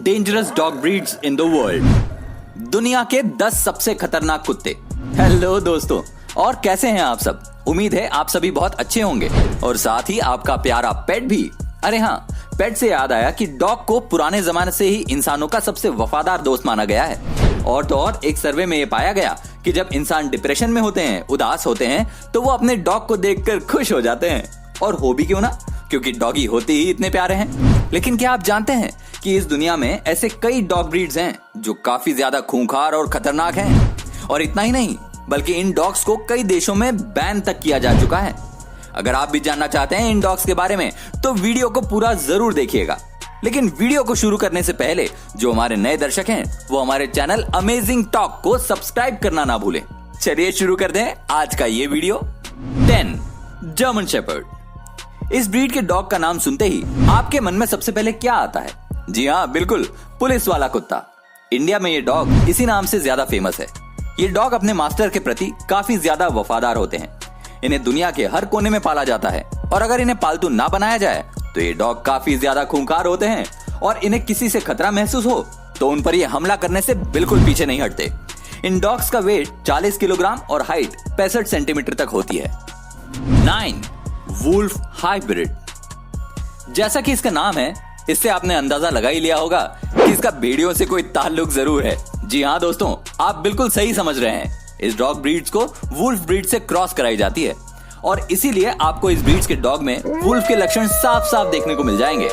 Dangerous dog breeds in the world. दुनिया के 10 सबसे खतरनाक कुत्ते। हेलो दोस्तों, और कैसे हैं आप सब? उम्मीद है आप सभी बहुत अच्छे होंगे और साथ ही आपका प्यारा पेट भी। अरे हाँ, पेट से याद आया कि डॉग को पुराने जमाने से ही इंसानों का सबसे वफादार दोस्त माना गया है। और तो और एक सर्वे में ये पाया गया कि जब इंसान डिप्रेशन में होते हैं, उदास होते हैं, तो वो अपने डॉग को देखकर खुश हो जाते हैं। और हो भी क्यों ना, क्योंकि डॉगी होते ही इतने प्यारे हैं। लेकिन क्या आप जानते हैं कि इस दुनिया में ऐसे कई डॉग ब्रीड्स हैं जो काफी ज्यादा खूंखार और खतरनाक हैं। और इतना ही नहीं, बल्कि इन डॉग्स को कई देशों में बैन तक किया जा चुका है। अगर आप भी जानना चाहते हैं इन डॉग्स के बारे में तो वीडियो को पूरा जरूर देखिएगा। लेकिन वीडियो को शुरू करने से पहले जो हमारे नए दर्शक हैं वो हमारे चैनल अमेजिंग टॉक को सब्सक्राइब करना ना भूलें। चलिए शुरू करते हैं आज का ये वीडियो। 10 German shepherd. इस ब्रीड के डॉग का नाम सुनते ही आपके मन में सबसे पहले क्या आता है? जी हाँ, बिल्कुल, पुलिस वाला कुत्ता। इंडिया में ये डॉग इसी नाम से ज्यादा फेमस है। ये डॉग अपने मास्टर के प्रति काफी ज्यादा वफादार होते हैं। इन्हें दुनिया के हर कोने में पाला जाता है और अगर इन्हें पालतू ना बनाया जाए तो ये डॉग काफी ज्यादा खूंखार होते हैं और इन्हें किसी से खतरा महसूस हो तो उन पर ये हमला करने से बिल्कुल पीछे नहीं हटते। इन डॉग्स का वेट 40 किलोग्राम और हाइट 65 सेंटीमीटर तक होती है। 9 वुल्फ हाइब्रिड। जैसा कि इसका नाम है, इससे आपने अंदाजा लगा ही लिया होगा कि इसका भेड़ियों से कोई ताल्लुक जरूर है। जी हाँ दोस्तों, आप बिल्कुल सही समझ रहे हैं। इस डॉग ब्रीड्स को वुल्फ ब्रीड से क्रॉस कराई जाती है और इसीलिए आपको इस ब्रीड्स के डॉग में वुल्फ के लक्षण साफ साफ देखने को मिल जाएंगे।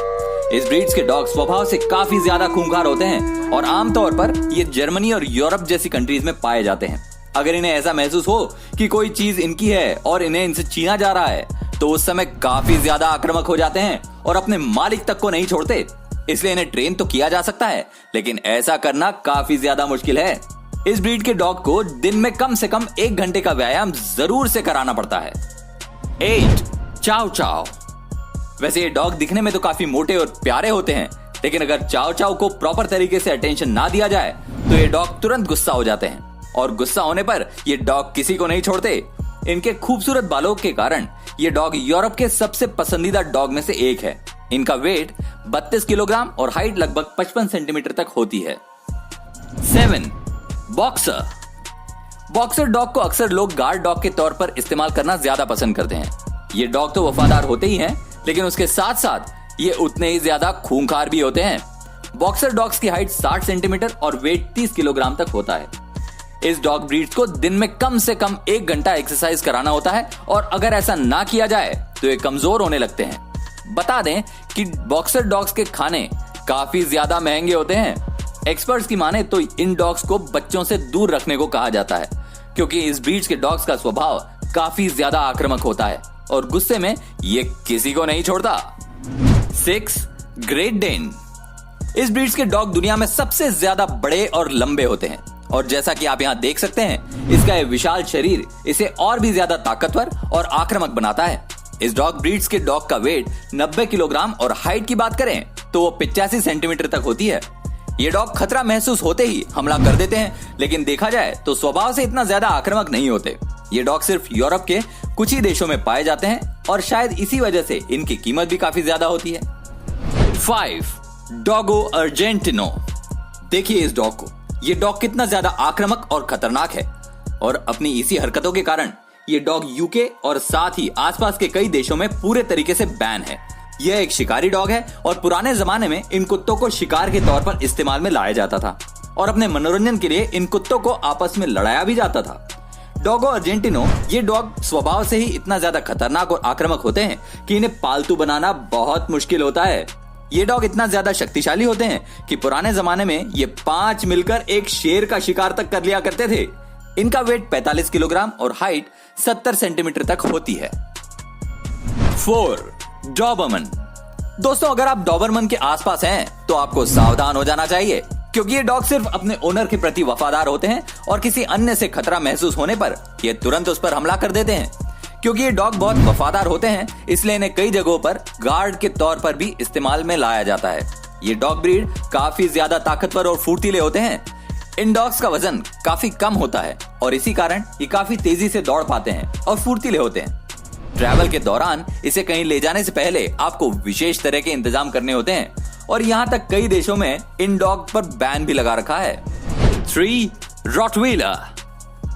इस ब्रीड्स के डॉग स्वभाव से काफी ज्यादा खूंखार होते हैं और आमतौर पर ये जर्मनी और यूरोप जैसी कंट्रीज में पाए जाते हैं। अगर इन्हें ऐसा महसूस हो कि कोई चीज इनकी है और इन्हें इनसे छीना जा रहा है तो उस समय काफी ज्यादा आक्रामक हो जाते हैं और अपने मालिक तक को नहीं छोड़ते। इसलिए इन्हें ट्रेन तो किया जा सकता है, लेकिन ऐसा करना काफी ज्यादा मुश्किल है। इस ब्रीड के डॉग को दिन में कम से कम 1 घंटे का व्यायाम जरूर से कराना पड़ता है। 8 चाव चाव। वैसे ये डॉग दिखने में तो काफी मोटे और प्यारे होते हैं, लेकिन अगर चाव चाव को प्रॉपर तरीके से अटेंशन ना दिया जाए तो ये डॉग तुरंत गुस्सा हो जाते हैं और गुस्सा होने पर ये डॉग किसी को नहीं छोड़ते। इनके खूबसूरत बालों के कारण ये डॉग यूरोप के सबसे पसंदीदा डॉग में से एक है। इनका वेट 32 किलोग्राम और हाइट लगभग 55 सेंटीमीटर तक होती है। 7 बॉक्सर। बॉक्सर डॉग को अक्सर लोग गार्ड डॉग के तौर पर इस्तेमाल करना ज्यादा पसंद करते हैं। ये डॉग तो वफादार होते ही हैं, लेकिन उसके साथ साथ ये उतने ही ज्यादा खूंखार भी होते हैं। बॉक्सर डॉग्स की हाइट 60 सेंटीमीटर और वेट 30 किलोग्राम तक होता है। इस डॉग ब्रीड्स को दिन में कम से कम 1 घंटा एक्सरसाइज कराना होता है और अगर ऐसा ना किया जाए तो ये कमजोर होने लगते हैं। बता दें कि बॉक्सर डॉग्स के खाने काफी ज्यादा महंगे होते हैं। एक्सपर्ट्स की माने तो इन डॉग्स को बच्चों से दूर रखने को कहा जाता है, क्योंकि इस ब्रीड्स के डॉग्स का स्वभाव काफी ज्यादा आक्रामक होता है और गुस्से में ये किसी को नहीं छोड़ता। 6 ग्रेट डेन। इस ब्रीड्स के डॉग दुनिया में सबसे ज्यादा बड़े और लंबे होते हैं और जैसा कि आप यहाँ देख सकते हैं, इसका ये विशाल शरीर इसे और भी ज्यादा ताकतवर और आक्रामक बनाता है। इस डॉग ब्रीड्स के डॉग का वेट 90 किलोग्राम और हाइट की बात करें तो वो 85 सेंटीमीटर तक होती है। ये डॉग खतरा महसूस होते ही हमला कर देते हैं, लेकिन देखा जाए तो स्वभाव से इतना ज्यादा आक्रामक नहीं होते। ये डॉग सिर्फ यूरोप के कुछ ही देशों में पाए जाते हैं और शायद इसी वजह से इनकी कीमत भी काफी ज्यादा होती है। 5 डॉगो अर्जेंटिनो। देखिए इस डॉग को, ये डॉग कितना ज्यादा आक्रामक और खतरनाक है और अपनी इसी हरकतों के कारण ये डॉग यूके और साथ ही आसपास के कई देशों में पूरे तरीके से बैन है। यह एक शिकारी डॉग है और पुराने जमाने में इन कुत्तों को शिकार के तौर पर इस्तेमाल में लाया जाता था और अपने मनोरंजन के लिए इन कुत्तों को आपस में लड़ाया भी जाता था। डॉगो अर्जेंटिनो ये डॉग स्वभाव से ही इतना ज्यादा खतरनाक और आक्रामक होते हैं कि इन्हें पालतू बनाना बहुत मुश्किल होता है। ये डॉग इतना ज्यादा शक्तिशाली होते हैं कि पुराने जमाने में ये 5 मिलकर एक शेर का शिकार तक कर लिया करते थे। इनका वेट 45 किलोग्राम और हाइट 70 सेंटीमीटर तक होती है। 4 डॉबरमन। दोस्तों, अगर आप डॉबरमन के आसपास हैं तो आपको सावधान हो जाना चाहिए, क्योंकि ये डॉग सिर्फ अपने ओनर के प्रति वफादार होते हैं और किसी अन्य से खतरा महसूस होने पर ये तुरंत उस पर हमला कर देते हैं। क्योंकि ये डॉग बहुत वफादार होते हैं, इसलिए इन्हें कई जगहों पर गार्ड के तौर पर भी इस्तेमाल में लाया जाता है। ये डॉग ब्रीड काफी ज्यादा ताकतवर और फुर्तीले होते हैं। इन डॉग्स का वजन काफी कम होता है और इसी कारण ये काफी तेजी से दौड़ पाते हैं और फुर्तीले होते हैं। ट्रैवल के दौरान इसे कहीं ले जाने से पहले आपको विशेष तरह के इंतजाम करने होते हैं और यहाँ तक कई देशों में इन डॉग पर बैन भी लगा रखा है। 3. रॉटवीलर।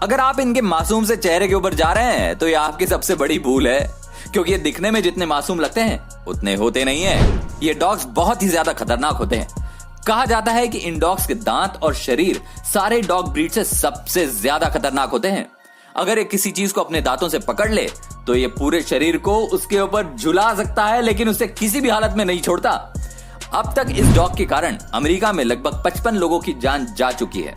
अगर आप इनके मासूम से चेहरे के ऊपर जा रहे हैं तो ये आपकी सबसे बड़ी भूल है, क्योंकि ये दिखने में जितने मासूम लगते हैं उतने होते नहीं है। ये डॉग्स बहुत ही ज्यादा खतरनाक होते हैं। कहा जाता है कि इन डॉग्स के दांत और शरीर सारे डॉग ब्रीड से सबसे ज्यादा खतरनाक होते हैं। अगर ये किसी चीज को अपने दांतों से पकड़ ले तो ये पूरे शरीर को उसके ऊपर झुला सकता है, लेकिन उसे किसी भी हालत में नहीं छोड़ता। अब तक इस डॉग के कारण अमेरिका में लगभग 55 लोगों की जान जा चुकी है।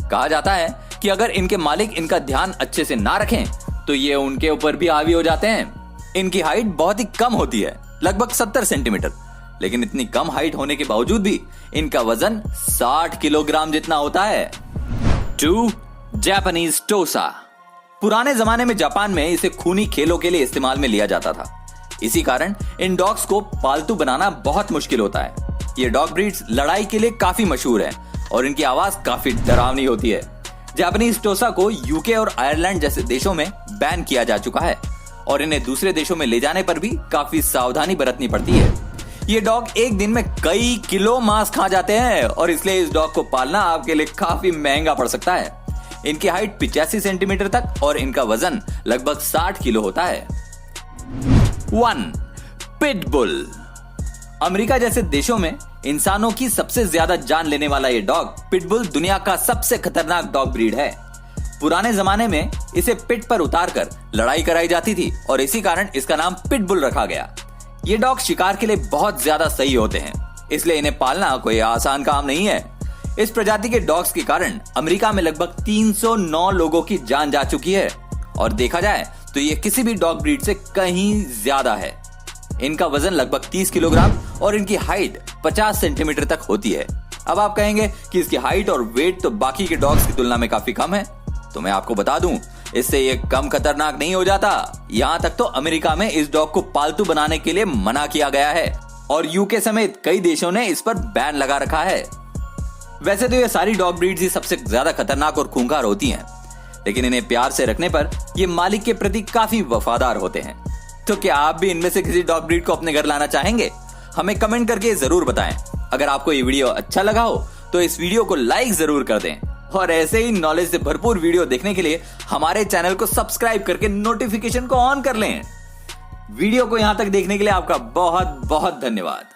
कहा जाता है कि अगर इनके मालिक इनका ध्यान अच्छे से ना रखें तो ये उनके ऊपर भी हावी हो जाते हैं। इनकी हाइट बहुत ही कम होती है, लगभग 70 सेंटीमीटर, लेकिन इतनी कम हाइट होने के बावजूद भी इनका वजन 60 किलोग्राम जितना होता है। 2. जापानीज टोसा। पुराने जमाने में जापान में इसे खूनी खेलों के लिए इस्तेमाल में लिया जाता था। इसी कारण इन डॉग्स को पालतू बनाना बहुत मुश्किल होता है। ये डॉग ब्रीड्स लड़ाई के लिए काफी मशहूर है और इनकी आवाज काफी डरावनी होती है। जापानीज टोसा को यूके और आयरलैंड जैसे देशों में बैन किया जा चुका है और इन्हें दूसरे देशों में ले जाने पर भी काफी सावधानी बरतनी पड़ती है। ये डॉग एक दिन में कई किलो मांस खा जाते हैं और इसलिए इस डॉग को पालना आपके लिए काफी महंगा पड़ सकता है। इनकी हाइट 85 सेंटीमीटर तक और इनका वजन लगभग 60 किलो होता है। 1. पिटबुल। अमेरिका जैसे देशों में इंसानों की सबसे ज्यादा जान लेने वाला ये डॉग पिटबुल दुनिया का सबसे खतरनाक डॉग ब्रीड है। पुराने जमाने में इसे पिट पर उतारकर लड़ाई कराई जाती थी और इसी कारण इसका नाम पिटबुल रखा गया। ये डॉग शिकार के लिए बहुत ज्यादा सही होते हैं, इसलिए इन्हें पालना कोई आसान काम नहीं है। इस प्रजाति के डॉग्स के कारण अमेरिका में लगभग 309 लोगों की जान जा चुकी है और देखा जाए तो ये किसी भी डॉग ब्रीड से कहीं ज्यादा है। इनका वजन लगभग 30 किलोग्राम और इनकी हाइट 50 सेंटीमीटर तक होती है। अब आप कहेंगे कि इसकी हाइट और वेट तो बाकी के डॉग्स की तुलना में काफी कम है, तो मैं आपको बता दूं, इससे ये कम खतरनाक नहीं हो जाता। यहाँ तक तो अमेरिका में इस डॉग को पालतू बनाने के लिए मना किया गया है और यूके समेत कई देशों ने इस पर बैन लगा रखा है। वैसे तो ये सारी डॉग ब्रीड्स ही सबसे ज्यादा खतरनाक और खूंखार होती हैं, लेकिन इन्हें प्यार से रखने पर ये मालिक के प्रति काफी वफादार होते हैं। तो क्या आप भी इनमें से किसी डॉग ब्रीड को अपने घर लाना चाहेंगे? हमें कमेंट करके जरूर बताएं। अगर आपको ये वीडियो अच्छा लगा हो तो इस वीडियो को लाइक जरूर कर दें और ऐसे ही नॉलेज से भरपूर वीडियो देखने के लिए हमारे चैनल को सब्सक्राइब करके नोटिफिकेशन को ऑन कर लें। वीडियो को यहां तक देखने के लिए आपका बहुत बहुत धन्यवाद।